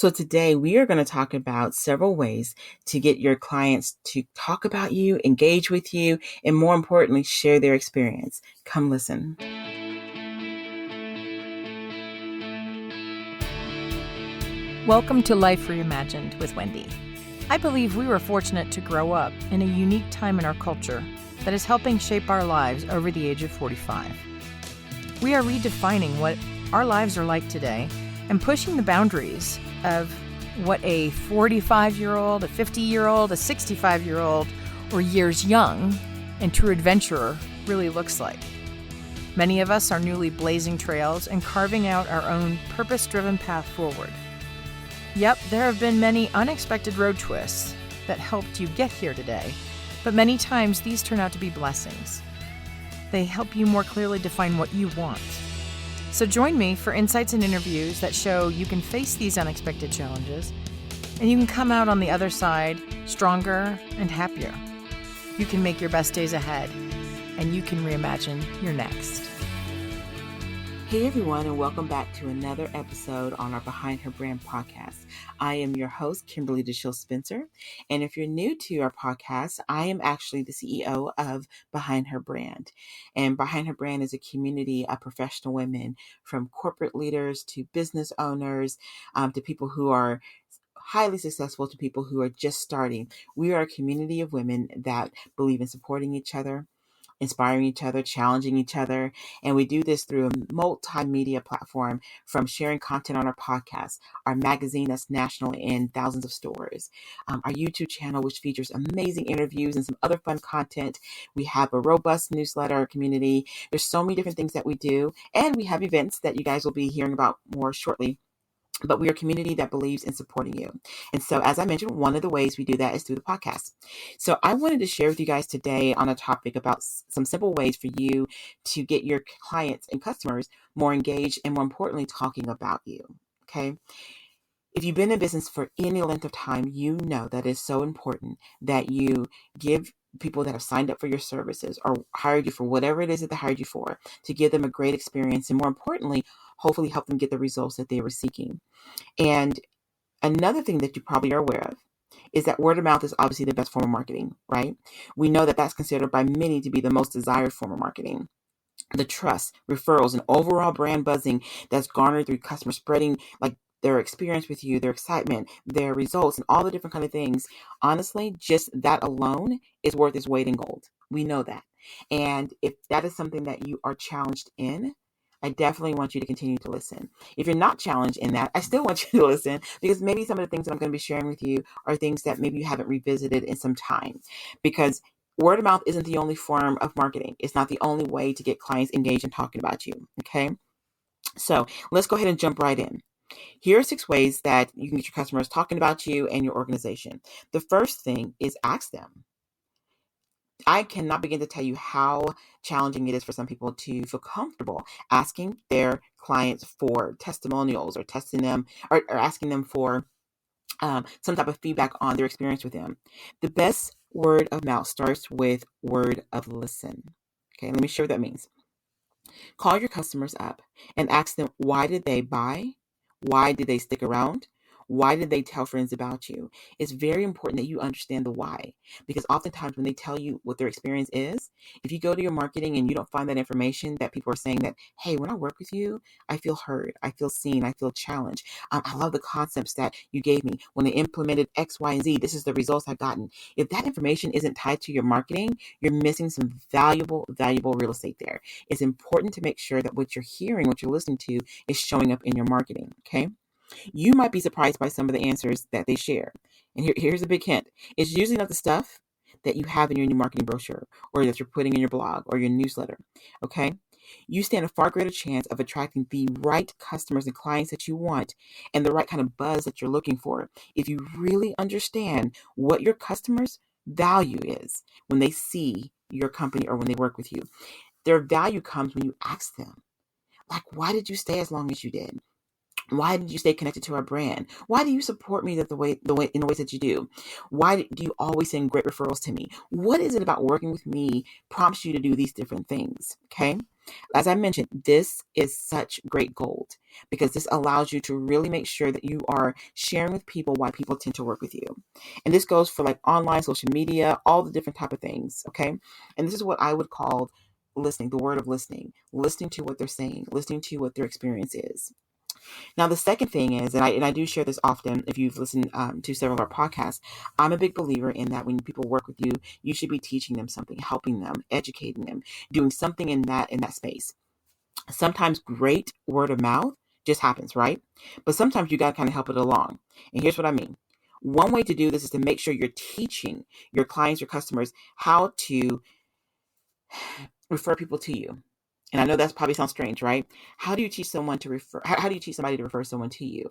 So today we are going to talk about several ways to get your clients to talk about you, engage with you, and more importantly, share their experience. Come listen. Welcome to Life Reimagined with Wendy. I believe we were fortunate to grow up in a unique time in our culture that is helping shape our lives over the age of 45. We are redefining what our lives are like today and pushing the boundaries of what a 45-year-old, a 50-year-old, a 65-year-old, or years young and true adventurer really looks like. Many of us are newly blazing trails and carving out our own purpose-driven path forward. Yep, there have been many unexpected road twists that helped you get here today, but many times these turn out to be blessings. They help you more clearly define what you want. So join me for insights and interviews that show you can face these unexpected challenges and you can come out on the other side stronger and happier. You can make your best days ahead and you can reimagine your next. Hey everyone, and welcome back to another episode on our Behind Her Brand podcast. I am your host, Kimberly DeShields-Spencer, and if you're new to our podcast, I am actually the CEO of Behind Her Brand. And Behind Her Brand is a community of professional women, from corporate leaders to business owners, to people who are highly successful to people who are just starting. We are a community of women that believe in supporting each other, inspiring each other, challenging each other. And we do this through a multimedia platform, from sharing content on our podcast, our magazine that's national in thousands of stores, our YouTube channel, which features amazing interviews and some other fun content. We have a robust newsletter community. There's so many different things that we do. And we have events that you guys will be hearing about more shortly. But we are a community that believes in supporting you. And so, as I mentioned, one of the ways we do that is through the podcast. So I wanted to share with you guys today on a topic about some simple ways for you to get your clients and customers more engaged and, more importantly, talking about you. Okay. If you've been in business for any length of time, you know that it's so important that you give people that have signed up for your services or hired you for whatever it is that they hired you for, to give them a great experience and, more importantly, hopefully help them get the results that they were seeking. And another thing that you probably are aware of is that word of mouth is obviously the best form of marketing, right? We know that that's considered by many to be the most desired form of marketing. The trust, referrals, and overall brand buzzing that's garnered through customers spreading like their experience with you, their excitement, their results, and all the different kind of things. Honestly, just that alone is worth its weight in gold. We know that. And if that is something that you are challenged in, I definitely want you to continue to listen. If you're not challenged in that, I still want you to listen, because maybe some of the things that I'm going to be sharing with you are things that maybe you haven't revisited in some time. Because word of mouth isn't the only form of marketing. It's not the only way to get clients engaged and talking about you. Okay. So let's go ahead and jump right in. Here are 6 ways that you can get your customers talking about you and your organization. The first thing is ask them. I cannot begin to tell you how challenging it is for some people to feel comfortable asking their clients for testimonials, or testing them, or asking them for some type of feedback on their experience with them. The best word of mouth starts with word of listen. Okay, let me share what that means. Call your customers up and ask them, why did they buy? Why did they stick around? Why did they tell friends about you? It's very important that you understand the why, because oftentimes when they tell you what their experience is, if you go to your marketing and you don't find that information, that people are saying that, hey, when I work with you, I feel heard, I feel seen, I feel challenged. I love the concepts that you gave me. When I implemented X, Y, and Z, this is the results I've gotten. If that information isn't tied to your marketing, you're missing some valuable real estate there. It's important to make sure that what you're hearing, what you're listening to, is showing up in your marketing. Okay. You might be surprised by some of the answers that they share. And here's a big hint. It's usually not the stuff that you have in your new marketing brochure, or that you're putting in your blog or your newsletter. Okay. You stand a far greater chance of attracting the right customers and clients that you want, and the right kind of buzz that you're looking for, if you really understand what your customers' value is when they see your company or when they work with you. Their value comes when you ask them, like, why did you stay as long as you did? Why did you stay connected to our brand? Why do you support me in the ways that you do? Why do you always send great referrals to me? What is it about working with me prompts you to do these different things? Okay. As I mentioned, this is such great gold because this allows you to really make sure that you are sharing with people why people tend to work with you. And this goes for like online, social media, all the different type of things. Okay. And this is what I would call listening, the word of listening to what they're saying, listening to what their experience is. Now, the second thing is, and I do share this often if you've listened to several of our podcasts, I'm a big believer in that when people work with you, you should be teaching them something, helping them, educating them, doing something in that space. Sometimes great word of mouth just happens, right? But sometimes you got to kind of help it along. And here's what I mean. One way to do this is to make sure you're teaching your clients, your customers, how to refer people to you. And I know that probably sounds strange, right? How do you teach someone to refer? How do you teach somebody to refer someone to you?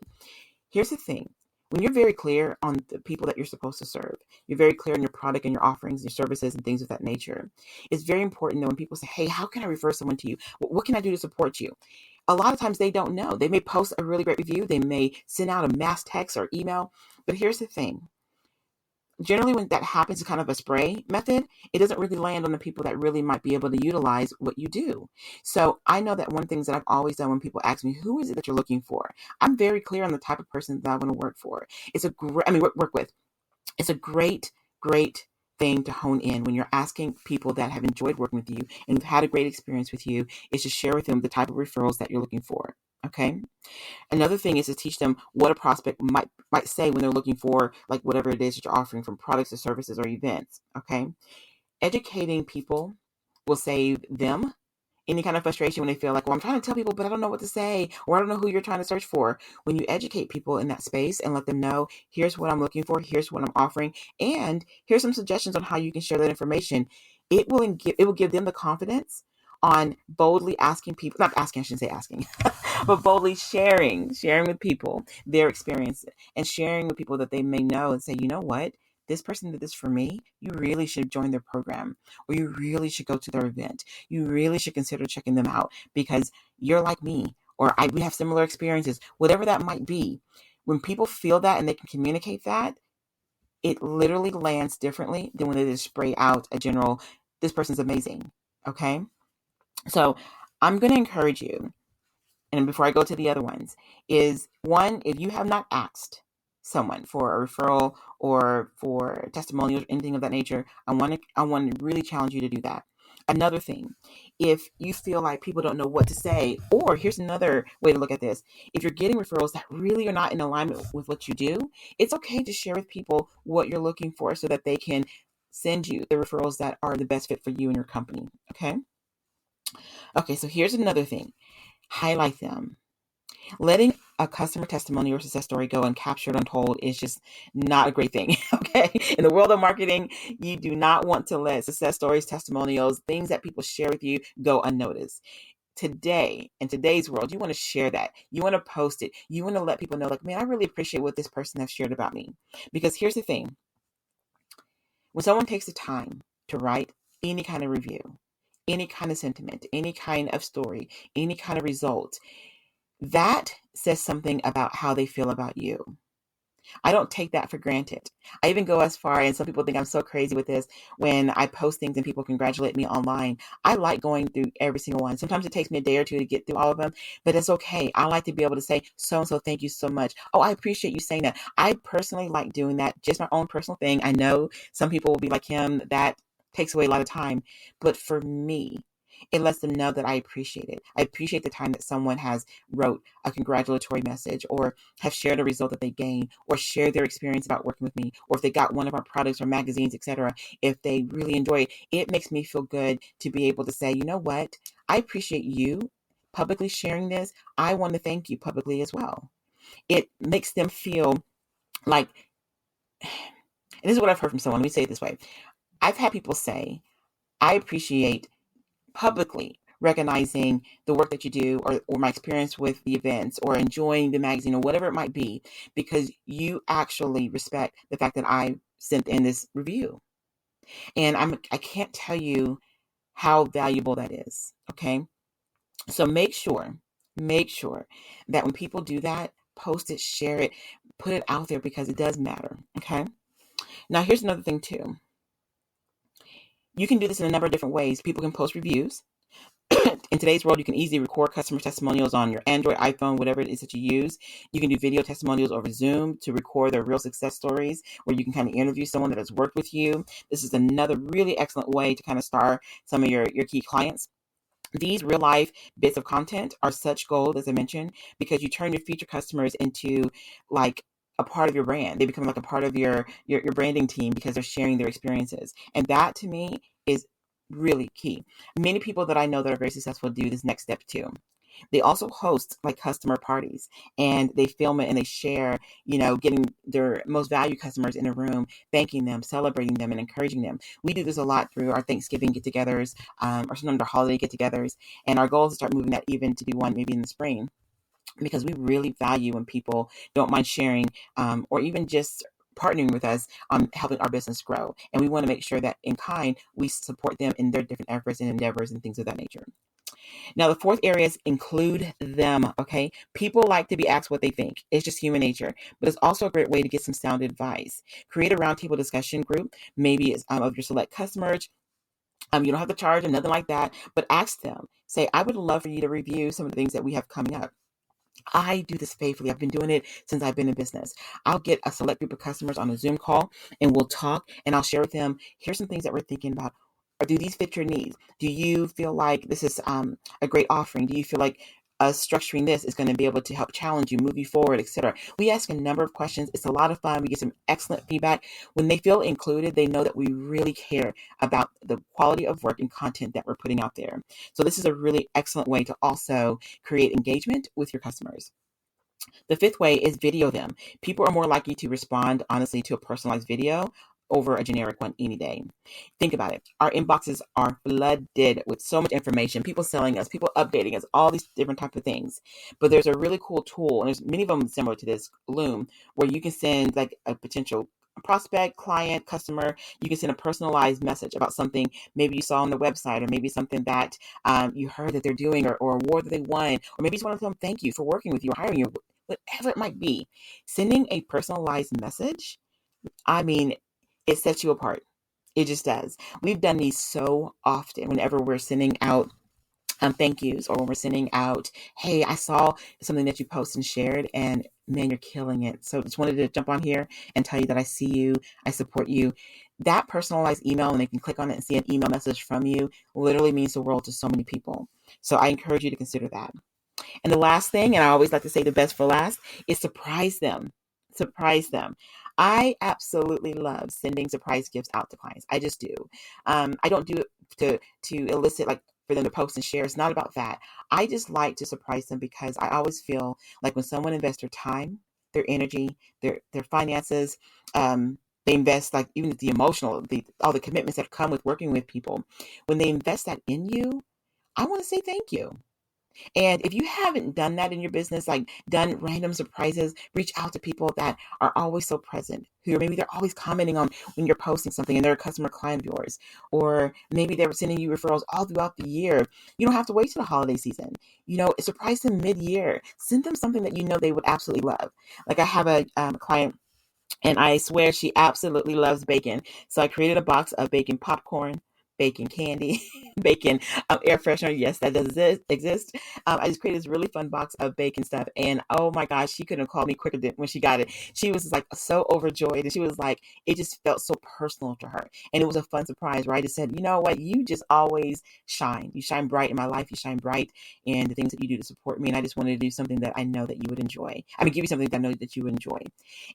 Here's the thing. When you're very clear on the people that you're supposed to serve, you're very clear on your product and your offerings, your services and things of that nature. It's very important that when people say, hey, how can I refer someone to you? What can I do to support you? A lot of times they don't know. They may post a really great review. They may send out a mass text or email. But here's the thing. Generally, when that happens, it's kind of a spray method. It doesn't really land on the people that really might be able to utilize what you do. So I know that one of the things that I've always done when people ask me, who is it that you're looking for? I'm very clear on the type of person that I want to work for. It's a great, work with. It's a great, great thing to hone in when you're asking people that have enjoyed working with you and have had a great experience with you, is to share with them the type of referrals that you're looking for. Okay. Another thing is to teach them what a prospect might say when they're looking for like whatever it is that you're offering, from products or services or events. Okay. Educating people will save them any kind of frustration when they feel like, well, I'm trying to tell people, but I don't know what to say, or I don't know who you're trying to search for. When you educate people in that space and let them know, here's what I'm looking for, here's what I'm offering, and here's some suggestions on how you can share that information, it will give them the confidence on boldly asking people, not asking, I shouldn't say asking, but boldly sharing with people their experience, and sharing with people that they may know and say, you know what? This person did this for me. You really should join their program, or you really should go to their event. You really should consider checking them out because you're like me, or we have similar experiences, whatever that might be. When people feel that and they can communicate that, it literally lands differently than when they just spray out a general, this person's amazing. Okay. So I'm going to encourage you, and before I go to the other ones, is one, if you have not asked someone for a referral or for testimonials, anything of that nature, I want to really challenge you to do that. Another thing, if you feel like people don't know what to say, or here's another way to look at this, if you're getting referrals that really are not in alignment with what you do, it's okay to share with people what you're looking for so that they can send you the referrals that are the best fit for you and your company. Okay. Okay. So here's another thing. Highlight them. Letting a customer testimony or success story go uncaptured, untold is just not a great thing. Okay. In the world of marketing, you do not want to let success stories, testimonials, things that people share with you go unnoticed. Today, in today's world, you want to share that. You want to post it. You want to let people know, like, man, I really appreciate what this person has shared about me. Because here's the thing. When someone takes the time to write any kind of review, any kind of sentiment, any kind of story, any kind of result, that says something about how they feel about you. I don't take that for granted. I even go as far, and some people think I'm so crazy with this, when I post things and people congratulate me online. I like going through every single one. Sometimes it takes me a day or two to get through all of them, but it's okay. I like to be able to say, so-and-so, thank you so much. Oh, I appreciate you saying that. I personally like doing that, just my own personal thing. I know some people will be like him, that takes away a lot of time. But for me, it lets them know that I appreciate it. I appreciate the time that someone has wrote a congratulatory message, or have shared a result that they gained, or shared their experience about working with me, or if they got one of our products or magazines, etc. If they really enjoy it, it makes me feel good to be able to say, you know what? I appreciate you publicly sharing this. I want to thank you publicly as well. It makes them feel like, and this is what I've heard from someone. Let me say it this way. I've had people say, I appreciate publicly recognizing the work that you do, or my experience with the events, or enjoying the magazine, or whatever it might be, because you actually respect the fact that I sent in this review. And I can't tell you how valuable that is. Okay. So make sure that when people do that, post it, share it, put it out there, because it does matter. Okay. Now here's another thing too. You can do this in a number of different ways. People can post reviews In today's world, you can easily record customer testimonials on your Android, iPhone, whatever it is that you use. You can do video testimonials over Zoom to record their real success stories, where you can kind of interview someone that has worked with you. This is another really excellent way to kind of star some of your key clients. These real life bits of content are such gold, as I mentioned, because you turn your future customers into like a part of your brand. They become like a part of your branding team because they're sharing their experiences. And that to me is really key. Many people that I know that are very successful do this next step too. They also host like customer parties, and they film it and they share, getting their most valued customers in a room, thanking them, celebrating them, and encouraging them. We do this a lot through our Thanksgiving get togethers, or sometimes our holiday get togethers. And our goal is to start moving that even to do one maybe in the spring, because we really value when people don't mind sharing, or even just partnering with us on helping our business grow. And we want to make sure that in kind, we support them in their different efforts and endeavors and things of that nature. Now, the fourth area is include them. Okay. People like to be asked what they think. It's just human nature, but it's also a great way to get some sound advice. Create a roundtable discussion group, maybe it's of your select customers. You don't have to charge or nothing like that, but ask them, say, I would love for you to review some of the things that we have coming up. I do this faithfully. I've been doing it since I've been in business. I'll get a select group of customers on a Zoom call, and we'll talk, and I'll share with them, here's some things that we're thinking about. Or do these fit your needs? Do you feel like this is a great offering? Do you feel like us structuring this is going to be able to help challenge you, move you forward, etc.? We ask a number of questions. It's a lot of fun. We get some excellent feedback. When they feel included, they know that we really care about the quality of work and content that we're putting out there. So this is a really excellent way to also create engagement with your customers. The fifth way is video them. People are more likely to respond honestly to a personalized video over a generic one any day. Think about it. Our inboxes are flooded with so much information, people selling us, people updating us, all these different types of things. But there's a really cool tool, and there's many of them similar to this, Loom, where you can send like a potential prospect, client, customer. You can send a personalized message about something maybe you saw on the website, or maybe something that you heard that they're doing, or award that they won, or maybe you just want to tell them thank you for working with you or hiring you, whatever it might be. Sending a personalized message, I mean, it sets you apart. It just does. We've done these so often whenever we're sending out thank yous, or when we're sending out, hey, I saw something that you posted and shared, and man, you're killing it. So just wanted to jump on here and tell you that I see you, I support you. That personalized email, and they can click on it and see an email message from you, literally means the world to so many people. So I encourage you to consider that. And the last thing, and I always like to say the best for last, is surprise them. Surprise them. I absolutely love sending surprise gifts out to clients. I just do. I don't do it to elicit like for them to post and share. It's not about that. I just like to surprise them, because I always feel like when someone invests their time, their energy, their finances, they invest like even the emotional, all the commitments that come with working with people. When they invest that in you, I want to say thank you. And if you haven't done that in your business, like done random surprises, reach out to people that are always so present, who maybe they're always commenting on when you're posting something and they're a customer client of yours, or maybe they're sending you referrals all throughout the year. You don't have to wait till the holiday season. Surprise them mid-year. Send them something that you know they would absolutely love. Like I have a client, and I swear she absolutely loves bacon. So I created a box of bacon popcorn, bacon candy, bacon air freshener. Yes, that does exist. I just created this really fun box of bacon stuff. And oh my gosh, she couldn't have called me quicker when she got it. She was like so overjoyed. And she was like, it just felt so personal to her. And it was a fun surprise, right? It said, you know what? You just always shine. You shine bright in my life. You shine bright in the things that you do to support me. And I just wanted to do something that I know that you would enjoy. I mean, give you something that I know that you would enjoy.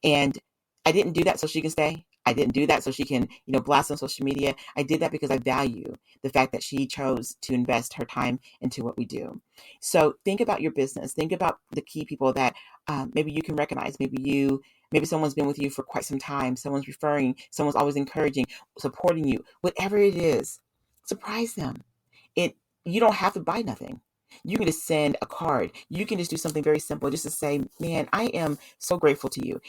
And I didn't do that so she can stay. I didn't do that so she can, blast on social media. I did that because I value the fact that she chose to invest her time into what we do. So think about your business. Think about the key people that maybe you can recognize. Maybe someone's been with you for quite some time. Someone's referring. Someone's always encouraging, supporting you. Whatever it is, surprise them. You don't have to buy nothing. You can just send a card. You can just do something very simple, just to say, man, I am so grateful to you.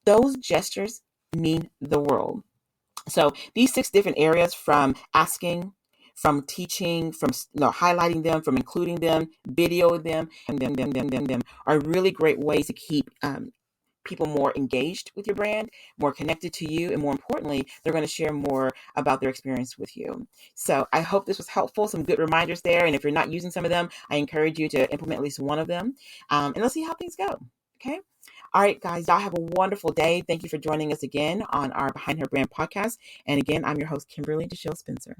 Those gestures mean the world. So these 6 different areas, from asking, from teaching, from highlighting them, from including them, video them, are really great ways to keep people more engaged with your brand, more connected to you, and more importantly, they're going to share more about their experience with you. So I hope this was helpful, some good reminders there. And if you're not using some of them, I encourage you to implement at least one of them. And let's see how things go. Okay. All right, guys, y'all have a wonderful day. Thank you for joining us again on our Behind Her Brand podcast. And again, I'm your host, Kimberly DeShields-Spencer.